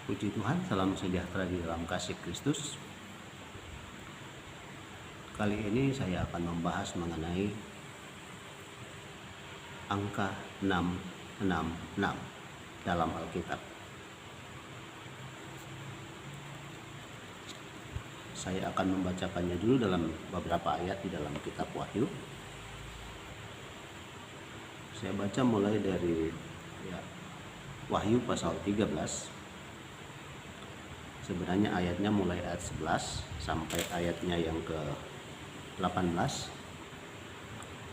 Puji Tuhan, salam sejahtera di dalam kasih Kristus. Kali ini saya akan membahas mengenai angka 666 dalam Alkitab. Saya akan membacakannya dulu dalam beberapa ayat di dalam kitab Wahyu. Saya baca mulai dari Wahyu pasal 13. Sebenarnya ayatnya mulai ayat 11 sampai ayatnya yang ke-18.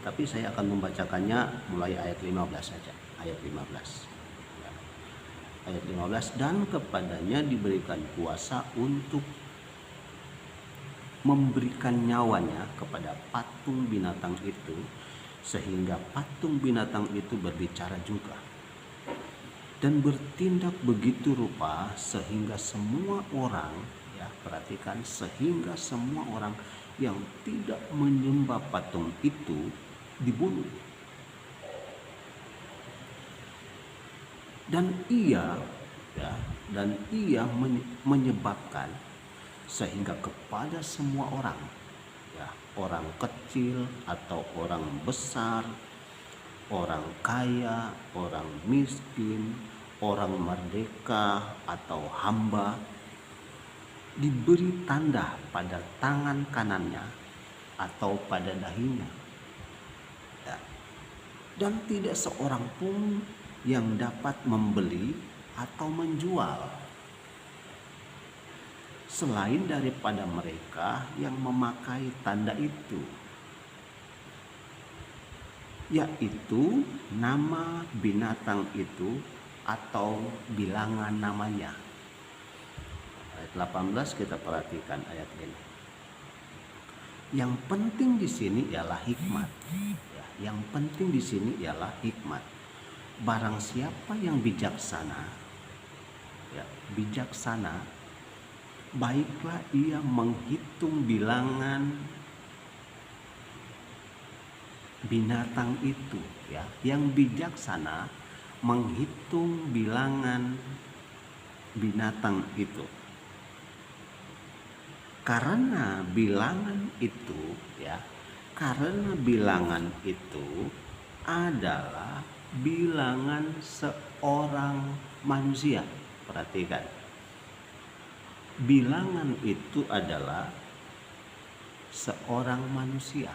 Tapi saya akan membacakannya mulai ayat 15 saja. Ayat 15. Ayat 15, dan kepadanya diberikan kuasa untuk memberikan nyawanya kepada patung binatang itu, sehingga patung binatang itu berbicara juga dan bertindak begitu rupa sehingga semua orang, perhatikan, sehingga semua orang yang tidak menyembah patung itu dibunuh. Dan ia menyebabkan sehingga kepada semua orang, orang kecil atau orang besar, orang kaya, orang miskin, orang merdeka atau hamba, diberi tanda pada tangan kanannya atau pada dahinya. Dan tidak seorang pun yang dapat membeli atau menjual selain daripada mereka yang memakai tanda itu, yaitu nama binatang itu atau bilangan namanya. Ayat 18 kita perhatikan ayat ini. Yang penting di sini ialah hikmat. Yang penting di sini ialah hikmat. Barang siapa yang bijaksana, baiklah ia menghitung bilangan binatang itu, yang bijaksana menghitung bilangan binatang itu, karena bilangan itu adalah bilangan seorang manusia. Perhatikan, bilangan itu adalah seorang manusia.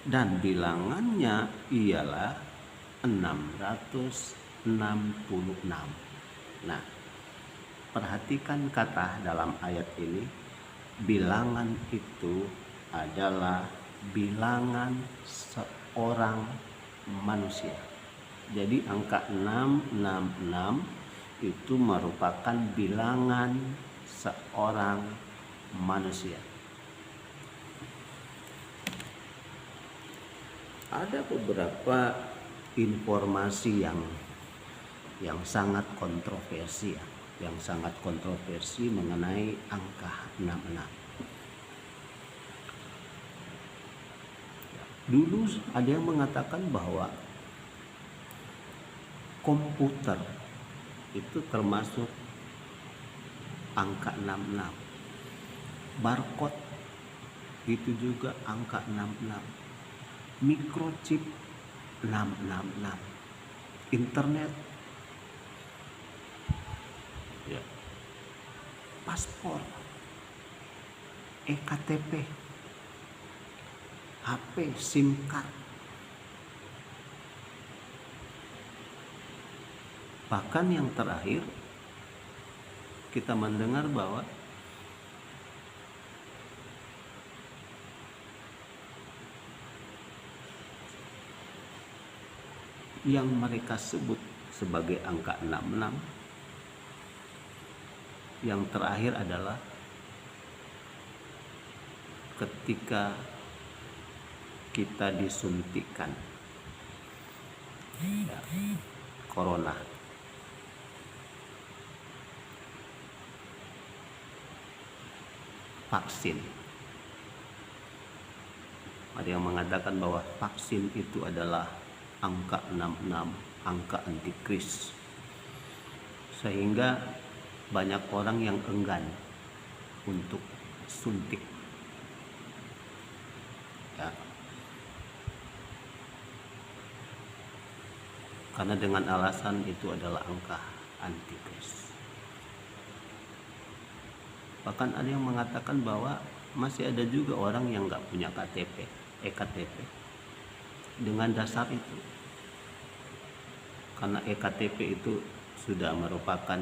Dan bilangannya ialah 666. Nah, perhatikan kata dalam ayat ini, bilangan itu adalah bilangan seorang manusia. Jadi angka 666 itu merupakan bilangan seorang manusia. Ada beberapa informasi yang sangat kontroversi, mengenai angka 66. Dulu ada yang mengatakan bahwa komputer itu termasuk angka 66. Barcode itu juga angka 66. Microchip 666. Internet, paspor, EKTP, HP, SIM card. Bahkan yang terakhir kita mendengar bahwa yang mereka sebut sebagai angka 66, yang terakhir adalah ketika kita disuntikan corona. Vaksin. Ada yang mengatakan bahwa vaksin itu adalah angka 66, angka antikris. sehingga banyak orang yang enggan untuk suntik, ya. Karena dengan alasan itu adalah angka antikris. Bahkan ada yang mengatakan bahwa masih ada juga orang yang nggak punya KTP, ektp dengan dasar itu. Karena ektp itu sudah merupakan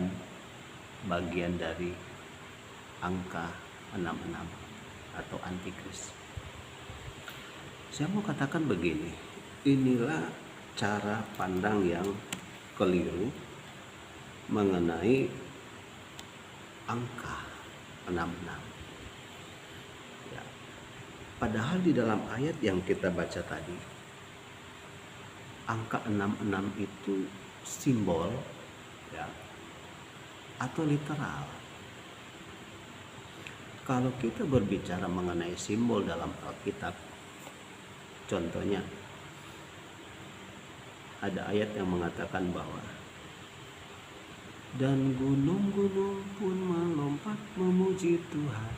bagian dari angka 66 atau antikris. Saya mau katakan begini, inilah cara pandang yang keliru mengenai angka 66. Ya. Padahal di dalam ayat yang kita baca tadi, angka 66 itu simbol, ya, atau literal. Kalau kita berbicara mengenai simbol dalam Alkitab, contohnya ada ayat yang mengatakan bahwa dan gunung-gunung pun melompat memuji Tuhan.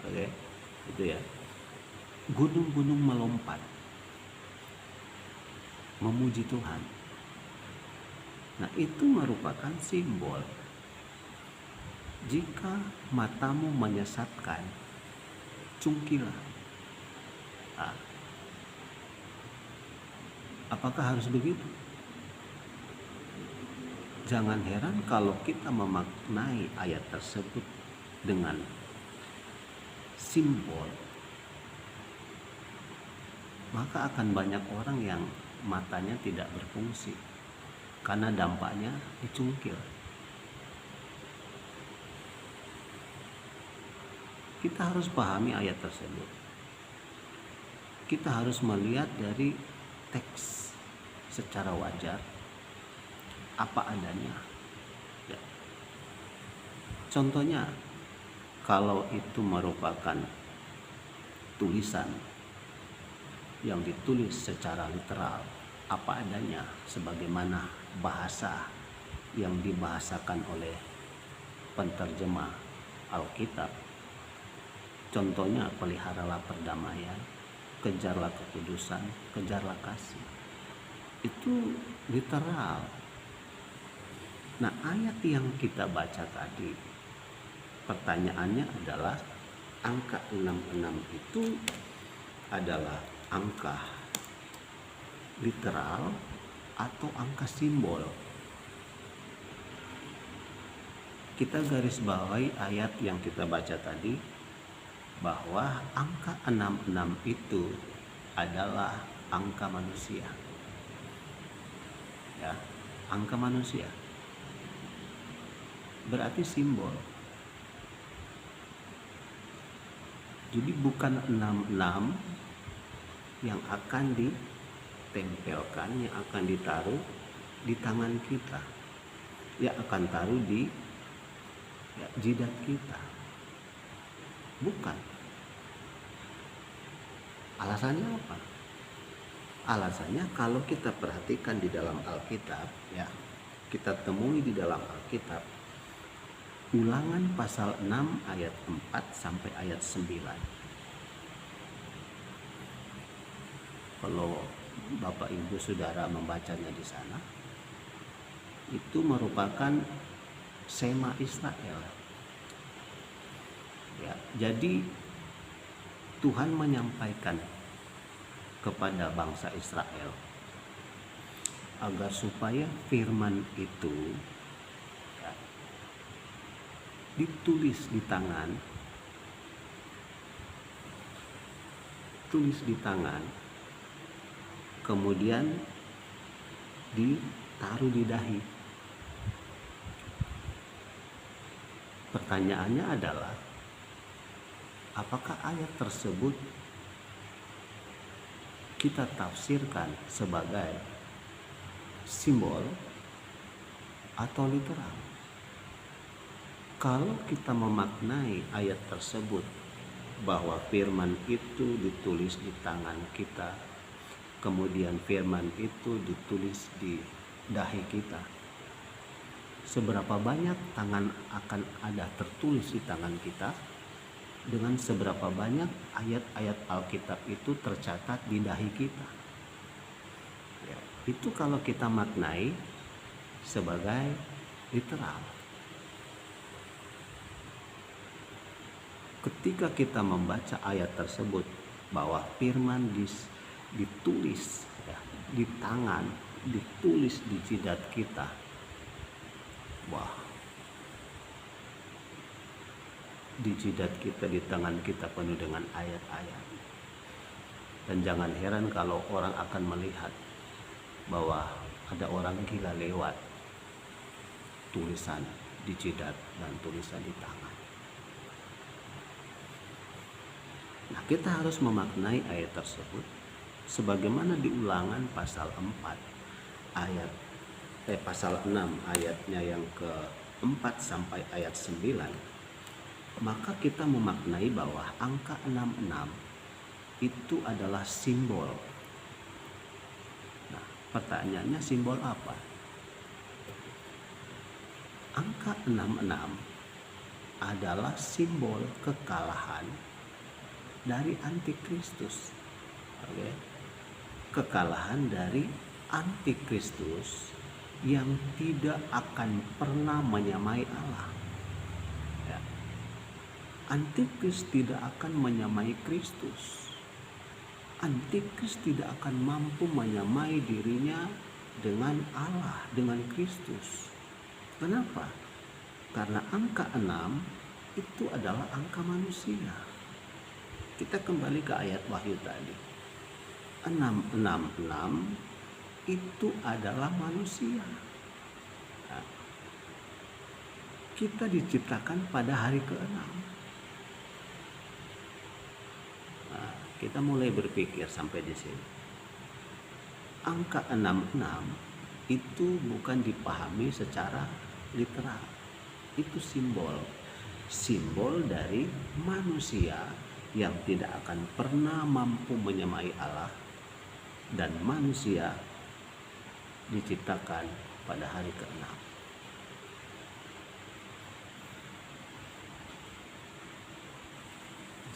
Oke, itu ya. Gunung-gunung melompat memuji Tuhan. Nah, itu merupakan simbol. Jika matamu menyesatkan, cungkilah. Nah, apakah harus begitu? Jangan heran kalau kita memaknai ayat tersebut dengan simbol, maka akan banyak orang yang matanya tidak berfungsi karena dampaknya dicungkil. Kita harus pahami ayat tersebut. Kita harus melihat dari teks secara wajar, apa adanya, ya. Contohnya, kalau itu merupakan tulisan yang ditulis secara literal, apa adanya, sebagaimana bahasa yang dibahasakan oleh penterjemah Alkitab. Contohnya, peliharalah perdamaian, kejarlah kekudusan, kejarlah kasih. Itu literal. Nah, ayat yang kita baca tadi, pertanyaannya adalah angka 66 itu adalah angka literal atau angka simbol. Kita garis bawahi ayat yang kita baca tadi, bahwa angka 66 itu adalah angka manusia. Ya, angka manusia. Berarti simbol. Jadi bukan 66 yang akan ditempelkan, yang akan ditaruh di tangan kita, yang akan taruh di jidat kita. Bukan. Alasannya apa? Alasannya kalau kita perhatikan di dalam Alkitab, ya, kita temui di dalam Alkitab, Ulangan pasal 6 ayat 4 sampai ayat 9. Kalau Bapak Ibu Saudara membacanya di sana, itu merupakan sema Israel. Ya, jadi Tuhan menyampaikan kepada bangsa Israel agar supaya firman itu ditulis di tangan, kemudian ditaruh di dahi. Pertanyaannya adalah, apakah ayat tersebut kita tafsirkan sebagai simbol atau literal? Kalau kita memaknai ayat tersebut bahwa firman itu ditulis di tangan kita, kemudian firman itu ditulis di dahi kita, seberapa banyak tangan akan ada tertulis di tangan kita, dengan seberapa banyak ayat-ayat Alkitab itu tercatat di dahi kita. Ya, itu kalau kita maknai sebagai literal. Ketika kita membaca ayat tersebut bahwa firman ditulis ya, di tangan, ditulis di jidat kita, wah, di jidat kita, di tangan kita penuh dengan ayat-ayat. Dan jangan heran kalau orang akan melihat bahwa ada orang gila lewat tulisan di jidat dan tulisan di tangan. Nah, kita harus memaknai ayat tersebut sebagaimana di Ulangan pasal 4 pasal 6 ayatnya yang ke-4 sampai ayat 9. Maka kita memaknai bahwa angka 66 itu adalah simbol. Nah, pertanyaannya simbol apa? Angka 66 adalah simbol kekalahan dari antikristus. Oke. Kekalahan dari antikristus yang tidak akan pernah menyamai Allah. Ya. Antikristus tidak akan menyamai Kristus. Antikristus tidak akan mampu menyamai dirinya dengan Allah, dengan Kristus. Kenapa? Karena angka 6 itu adalah angka manusia. Kita kembali ke ayat Wahyu tadi. 666 itu adalah manusia. Nah, kita diciptakan pada hari ke-6. Nah, kita mulai berpikir sampai di sini. Angka 66 itu bukan dipahami secara literal. Itu simbol dari manusia yang tidak akan pernah mampu menyamai Allah, dan manusia diciptakan pada hari ke-6.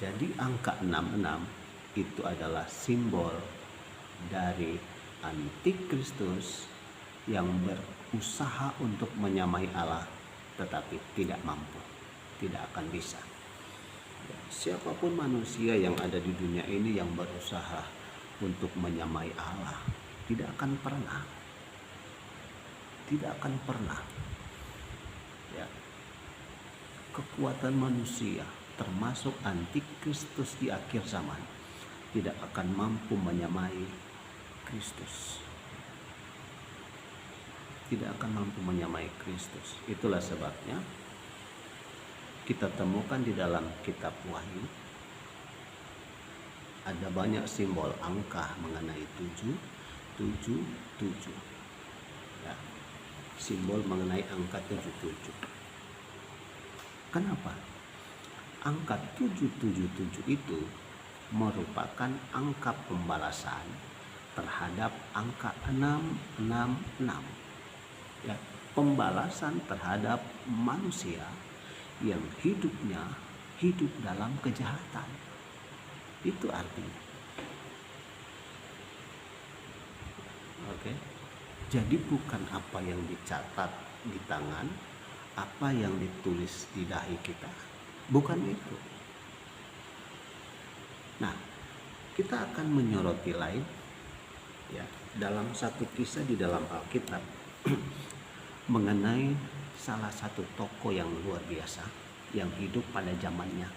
Jadi angka 66 itu adalah simbol dari antikristus yang berusaha untuk menyamai Allah tetapi tidak mampu, tidak akan bisa. Siapapun manusia yang ada di dunia ini yang berusaha untuk menyamai Allah tidak akan pernah. Ya. Kekuatan manusia termasuk antikristus di akhir zaman tidak akan mampu menyamai Kristus. Tidak akan mampu menyamai Kristus. Itulah sebabnya kita temukan di dalam kitab Wahyu ada banyak simbol angka mengenai 777. Ya, simbol mengenai angka 77. Kenapa? Angka 777 itu merupakan angka pembalasan terhadap angka 666. Ya, pembalasan terhadap manusia yang hidup dalam kejahatan. Itu artinya. Oke. Jadi bukan apa yang dicatat di tangan, apa yang ditulis di dahi kita. Bukan itu. Nah, kita akan menyoroti lain ya, dalam satu kisah di dalam Alkitab mengenai salah satu tokoh yang luar biasa yang hidup pada zamannya.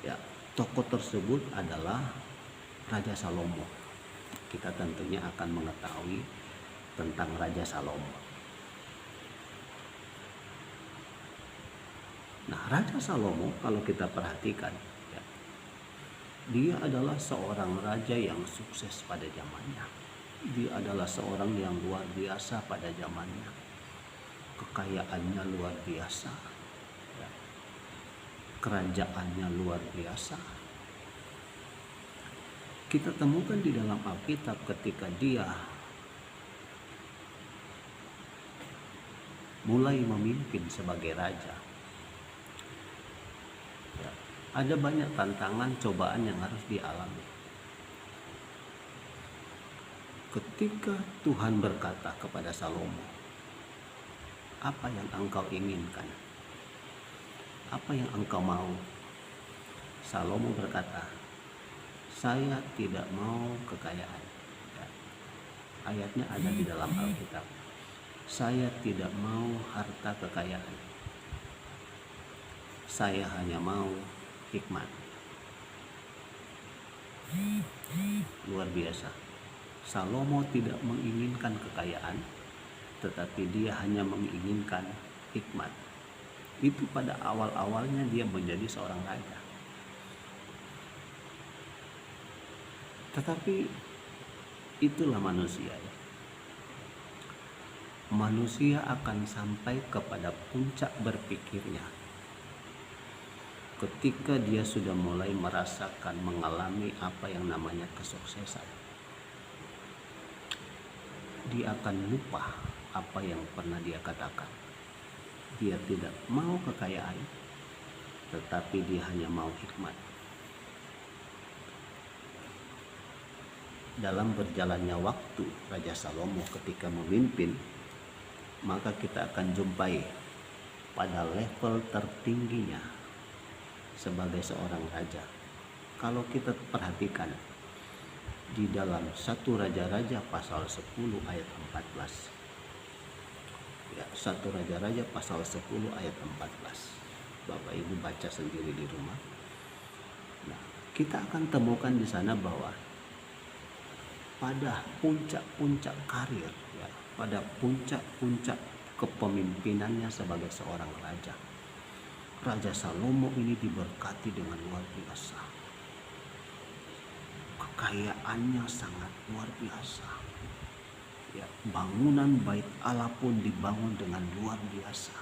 Ya, tokoh tersebut adalah Raja Salomo. Kita tentunya akan mengetahui tentang Raja Salomo. Nah, Raja Salomo kalau kita perhatikan, ya, dia adalah seorang raja yang sukses pada zamannya. Dia adalah seorang yang luar biasa pada zamannya. Kekayaannya luar biasa, ya. Kerajaannya luar biasa. Kita temukan di dalam Alkitab ketika dia mulai memimpin sebagai raja, ya, ada banyak tantangan, cobaan yang harus dialami. Ketika Tuhan berkata kepada Salomo, apa yang engkau inginkan? Apa yang engkau mau? Salomo berkata, saya tidak mau kekayaan. Ya, ayatnya ada di dalam Alkitab. Saya tidak mau harta kekayaan. Saya hanya mau hikmat. Luar biasa. Salomo tidak menginginkan kekayaan, tetapi dia hanya menginginkan hikmat. Itu pada awal-awalnya dia menjadi seorang raja. Tetapi itulah manusia, ya. Manusia akan sampai kepada puncak berpikirnya ketika dia sudah mulai merasakan, mengalami apa yang namanya kesuksesan. Dia akan lupa apa yang pernah dia katakan. Dia tidak mau kekayaan, tetapi dia hanya mau hikmat. Dalam berjalannya waktu Raja Salomo ketika memimpin, maka kita akan jumpai pada level tertingginya sebagai seorang raja. Kalau kita perhatikan di dalam 1 Raja-Raja pasal 10 ayat 14. Ya, 1 Raja-Raja pasal 10 ayat 14. Bapak Ibu baca sendiri di rumah. Nah, kita akan temukan di sana bahwa pada puncak-puncak karir, ya, pada puncak-puncak kepemimpinannya sebagai seorang raja, Raja Salomo ini diberkati dengan luar biasa. Kekayaannya sangat luar biasa. Ya, bangunan bait Allah pun dibangun dengan luar biasa.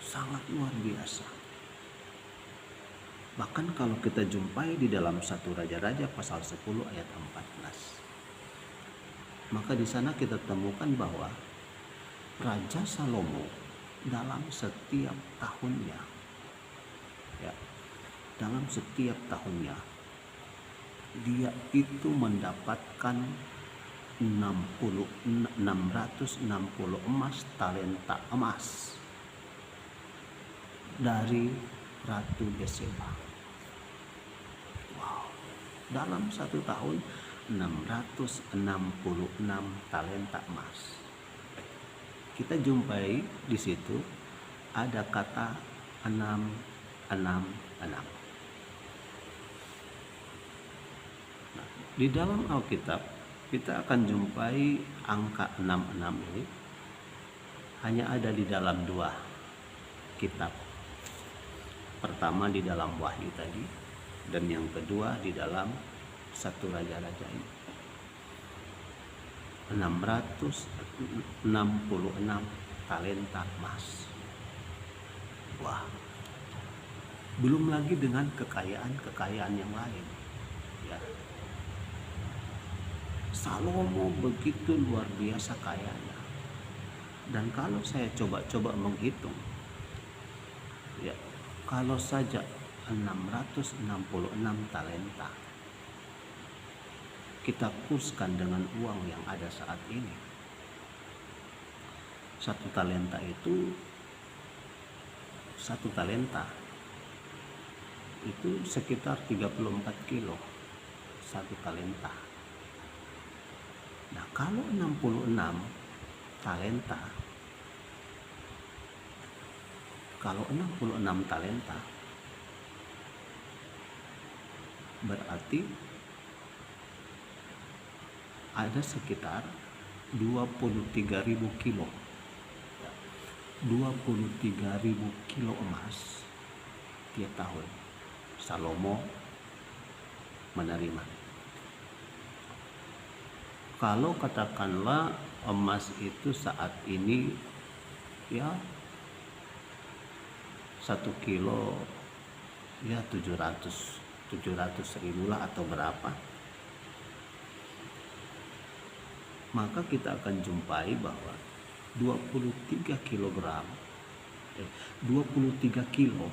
Sangat luar biasa. Bahkan kalau kita jumpai di dalam 1 Raja-Raja pasal 10 ayat 14. Maka di sana kita temukan bahwa Raja Salomo dalam setiap tahunnya, ya, dalam setiap tahunnya dia itu mendapatkan 660 talenta emas dari Ratu Betseba. Wow, dalam 1 tahun 666 talenta emas. Kita jumpai di situ ada kata 666. Nah, di dalam Alkitab kita akan jumpai angka 66 ini hanya ada di dalam 2 kitab. Pertama di dalam Wahyu tadi, dan yang kedua di dalam 1 Raja-Raja ini. 666 talenta emas. Wah, belum lagi dengan kekayaan yang lain, ya. Salomo begitu luar biasa kayanya. Dan kalau saya coba menghitung, ya, kalau saja 666 talenta kita kurskan dengan uang yang ada saat ini, 1 talenta itu 1 talenta itu sekitar 34 kilo 1 talenta. Nah, kalau 66 talenta, berarti ada sekitar 23.000 kilo. 23.000 kilo emas tiap tahun Salomo menerima. Kalau katakanlah emas itu saat ini, ya, 1 kilo ya 700 ribu lah atau berapa, maka kita akan jumpai bahwa 23 kilogram, 23 kilo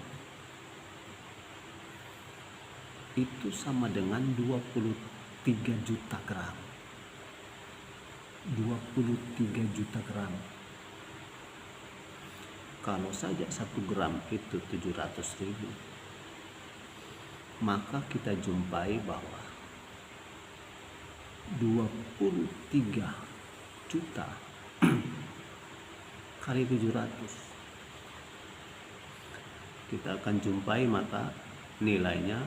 itu sama dengan 23 juta gram. 23 juta gram. Kalau saja 1 gram itu 700.000, maka kita jumpai bahwa 23 juta kali 700, kita akan jumpai maka nilainya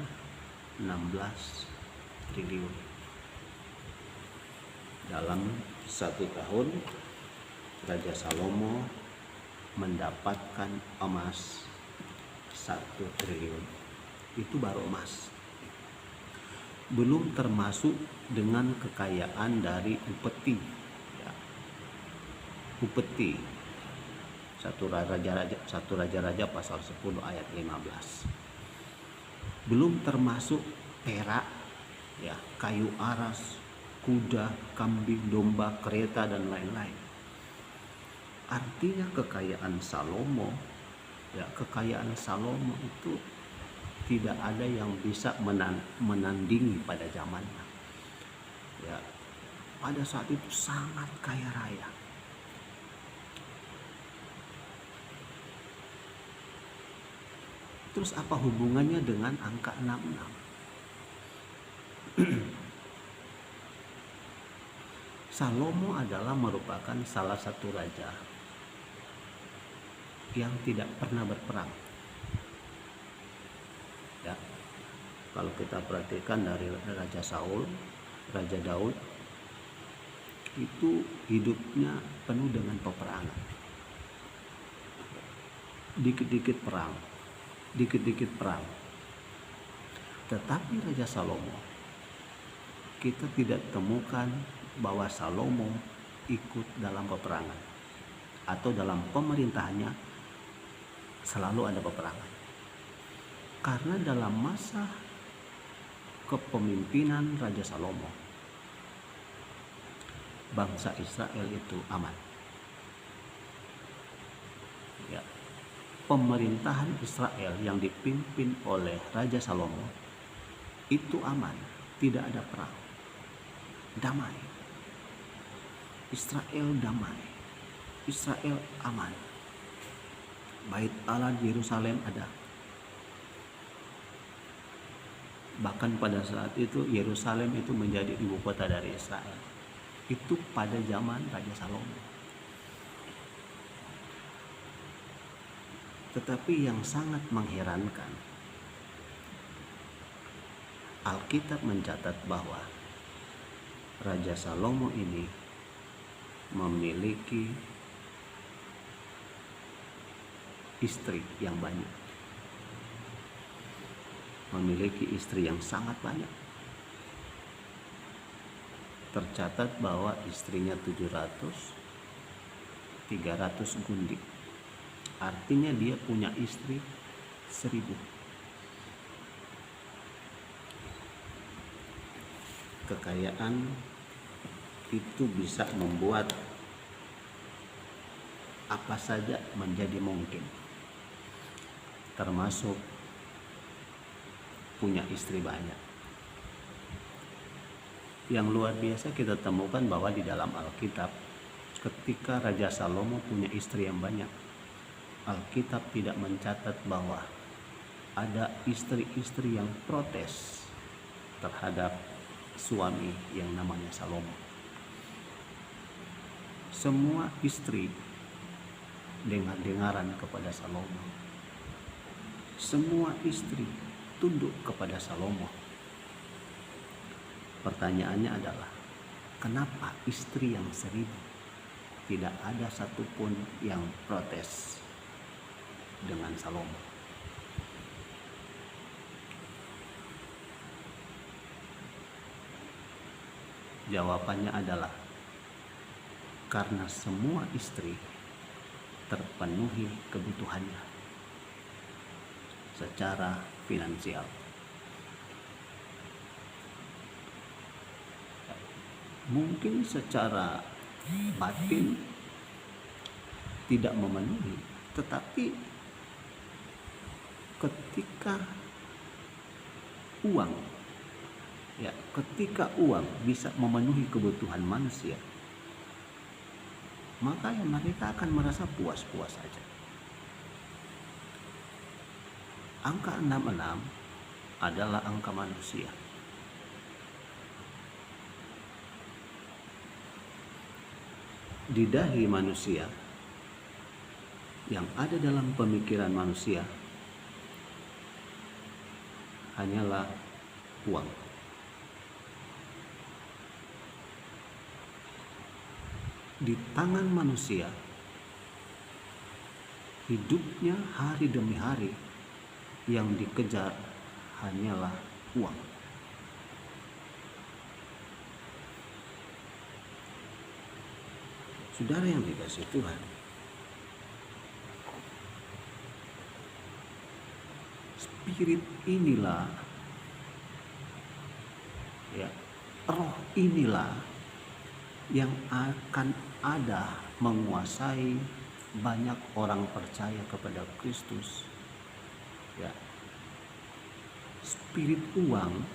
16 triliun. Dalam 1 tahun Raja Salomo mendapatkan emas 1 triliun. Itu baru emas. Belum termasuk dengan kekayaan dari upeti. Ya. Upeti. 1 Raja-Raja pasal 10 ayat 15. Belum termasuk perak, ya, kayu aras, kuda, kambing, domba, kereta dan lain-lain. Artinya kekayaan Salomo, ya, kekayaan Salomo itu tidak ada yang bisa menandingi pada zamannya. Ya, pada saat itu sangat kaya raya. Terus apa hubungannya dengan angka 66? Salomo adalah merupakan salah satu raja yang tidak pernah berperang. Ya, kalau kita perhatikan dari Raja Saul, Raja Daud, itu hidupnya penuh dengan peperangan. Dikit-dikit perang. Tetapi Raja Salomo, kita tidak temukan bahwa Salomo ikut dalam peperangan atau dalam pemerintahannya selalu ada peperangan. Karena dalam masa kepemimpinan Raja Salomo, bangsa Israel itu aman. Ya, pemerintahan Israel yang dipimpin oleh Raja Salomo itu aman, tidak ada perang, damai. Israel damai, Israel aman. Bait Allah di Yerusalem ada. Bahkan pada saat itu Yerusalem itu menjadi ibu kota dari Israel. Itu pada zaman Raja Salomo. Tetapi yang sangat mengherankan, Alkitab mencatat bahwa Raja Salomo ini memiliki istri yang banyak. Memiliki istri yang sangat banyak. Tercatat bahwa istrinya 700, 300 gundik. Artinya dia punya istri 1000. Kekayaan itu bisa membuat apa saja menjadi mungkin, termasuk punya istri banyak. Yang luar biasa kita temukan bahwa di dalam Alkitab, ketika Raja Salomo punya istri yang banyak, Alkitab tidak mencatat bahwa ada istri-istri yang protes terhadap suami yang namanya Salomo. Semua istri dengar-dengaran kepada Salomo. Semua istri tunduk kepada Salomo. Pertanyaannya adalah, kenapa istri yang 1000 tidak ada satupun yang protes dengan Salomo? Jawabannya adalah karena semua istri terpenuhi kebutuhannya secara finansial. Mungkin secara batin tidak memenuhi, tetapi ketika uang, ya, ketika uang bisa memenuhi kebutuhan manusia, maka ya mereka akan merasa puas-puas saja. Angka 66 adalah angka manusia. Di dahi manusia, yang ada dalam pemikiran manusia, hanyalah uang. Di tangan manusia, hidupnya hari demi hari, yang dikejar hanyalah uang. Saudara yang dikasihi Tuhan, spirit inilah, ya, roh inilah yang akan ada menguasai banyak orang percaya kepada Kristus. Ya, spirit uang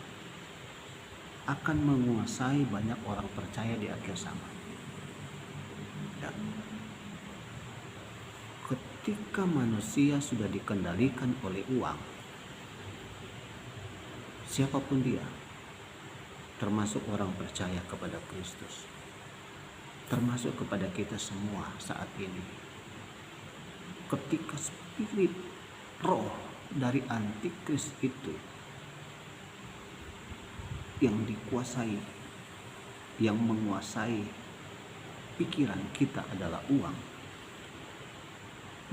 akan menguasai banyak orang percaya di akhir zaman. Ya. Ketika manusia sudah dikendalikan oleh uang, siapapun dia, termasuk orang percaya kepada Kristus, termasuk kepada kita semua saat ini, ketika spirit roh dari antikris itu yang dikuasai, yang menguasai pikiran kita adalah uang,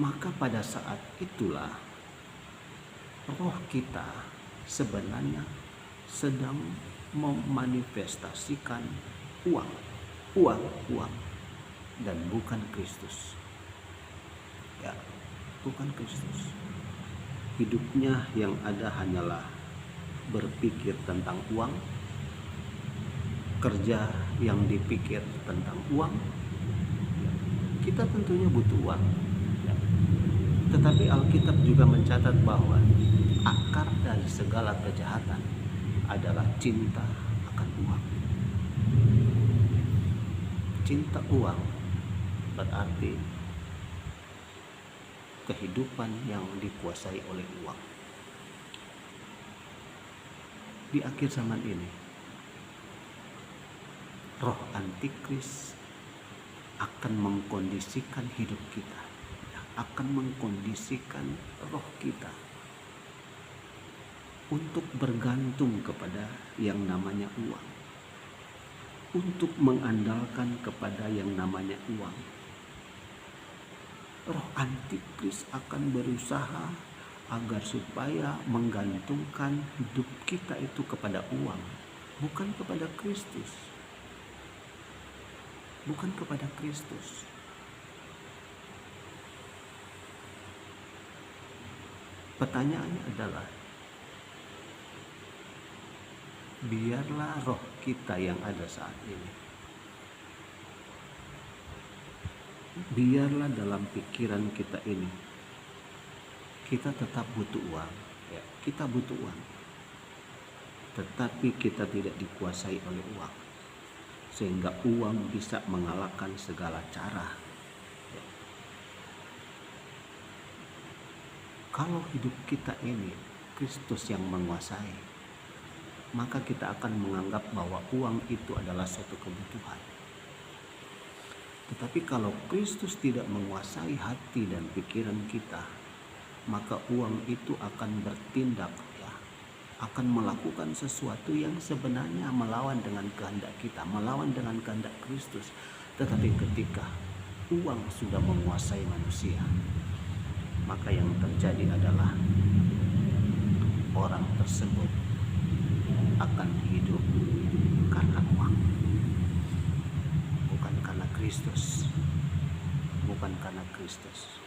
maka pada saat itulah roh kita sebenarnya sedang memanifestasikan uang, dan bukan Kristus. Ya, bukan Kristus. Hidupnya yang ada hanyalah berpikir tentang uang, kerja yang dipikir tentang uang. Kita tentunya butuh uang, ya. Tetapi Alkitab juga mencatat bahwa akar dari segala kejahatan adalah cinta akan uang. Cinta uang berarti kehidupan yang dikuasai oleh uang. Di akhir zaman ini, roh antikris akan mengkondisikan hidup kita, akan mengkondisikan roh kita untuk bergantung kepada yang namanya uang, untuk mengandalkan kepada yang namanya uang. Roh antikris akan berusaha agar supaya menggantungkan hidup kita itu kepada uang, bukan kepada Kristus. Bukan kepada Kristus. Pertanyaannya adalah, biarlah roh kita yang ada saat ini, biarlah dalam pikiran kita ini, kita tetap butuh uang, ya, kita butuh uang, tetapi kita tidak dikuasai oleh uang, sehingga uang bisa mengalahkan segala cara. Ya. Kalau hidup kita ini Kristus yang menguasai, maka kita akan menganggap bahwa uang itu adalah suatu kebutuhan. Tetapi kalau Kristus tidak menguasai hati dan pikiran kita, maka uang itu akan bertindak, ya, akan melakukan sesuatu yang sebenarnya melawan dengan kehendak kita, melawan dengan kehendak Kristus. Tetapi ketika uang sudah menguasai manusia, maka yang terjadi adalah orang tersebut akan hidup karena uang, bukan karena Kristus, bukan karena Kristus.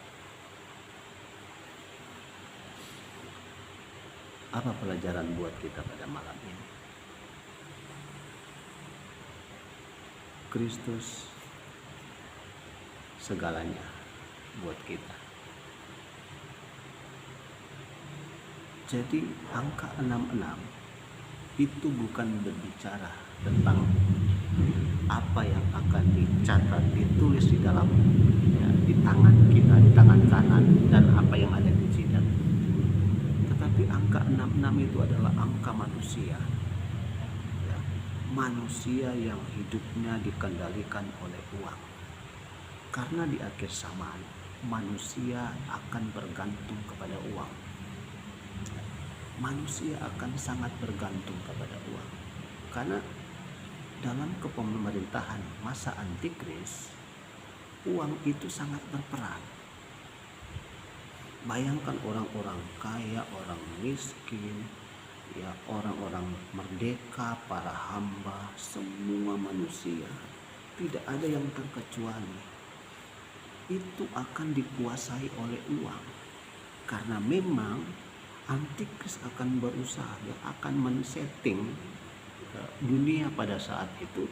Apa pelajaran buat kita pada malam ini? Kristus segalanya, buat kita. Jadi angka 66 itu bukan berbicara tentang apa yang akan dicatat, ditulis di dalam di tangan kita, di tangan kanan, dan apa yang ada di jidat. Tetapi angka 66 itu adalah angka manusia. Manusia yang hidupnya dikendalikan oleh uang. Karena di akhir zaman manusia akan bergantung kepada uang. Manusia akan sangat bergantung kepada uang. Karena dalam kepemerintahan masa antikris, uang itu sangat berperan. Bayangkan orang-orang kaya, orang miskin, ya orang-orang merdeka, para hamba, semua manusia, tidak ada yang terkecuali, itu akan dikuasai oleh uang. Karena memang antikris akan berusaha, dia akan men-setting dunia pada saat itu,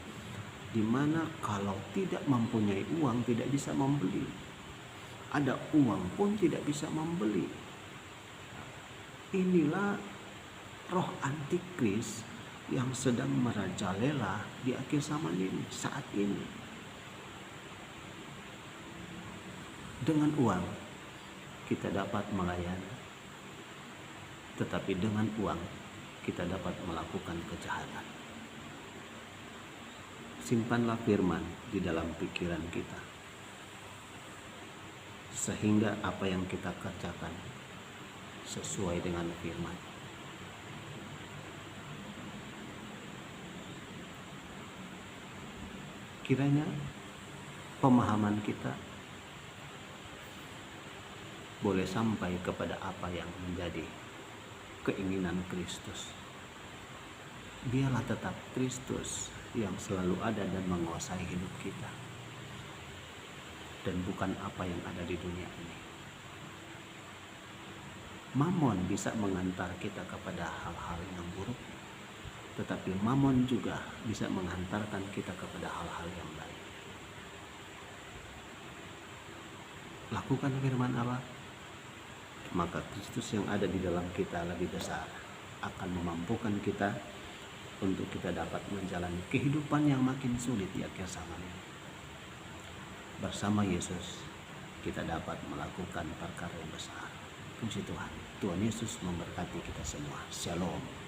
di mana kalau tidak mempunyai uang tidak bisa membeli, ada uang pun tidak bisa membeli. Inilah roh antikris yang sedang merajalela di akhir zaman ini, saat ini. Dengan uang kita dapat melayani, tetapi dengan uang kita dapat melakukan kejahatan. Simpanlah firman di dalam pikiran kita, sehingga apa yang kita kerjakan sesuai dengan firman. Kiranya pemahaman kita boleh sampai kepada apa yang menjadi keinginan Kristus. Biarlah tetap Kristus yang selalu ada dan menguasai hidup kita, dan bukan apa yang ada di dunia ini. Mamon bisa mengantar kita kepada hal-hal yang buruk, tetapi mamon juga bisa menghantarkan kita kepada hal-hal yang baik. Lakukan firman Allah, maka Kristus yang ada di dalam kita lebih besar, akan memampukan kita untuk kita dapat menjalani kehidupan yang makin sulit di akhir zaman ini. Bersama Yesus kita dapat melakukan perkara yang besar. Puji Tuhan. Tuhan Yesus memberkati kita semua. Shalom.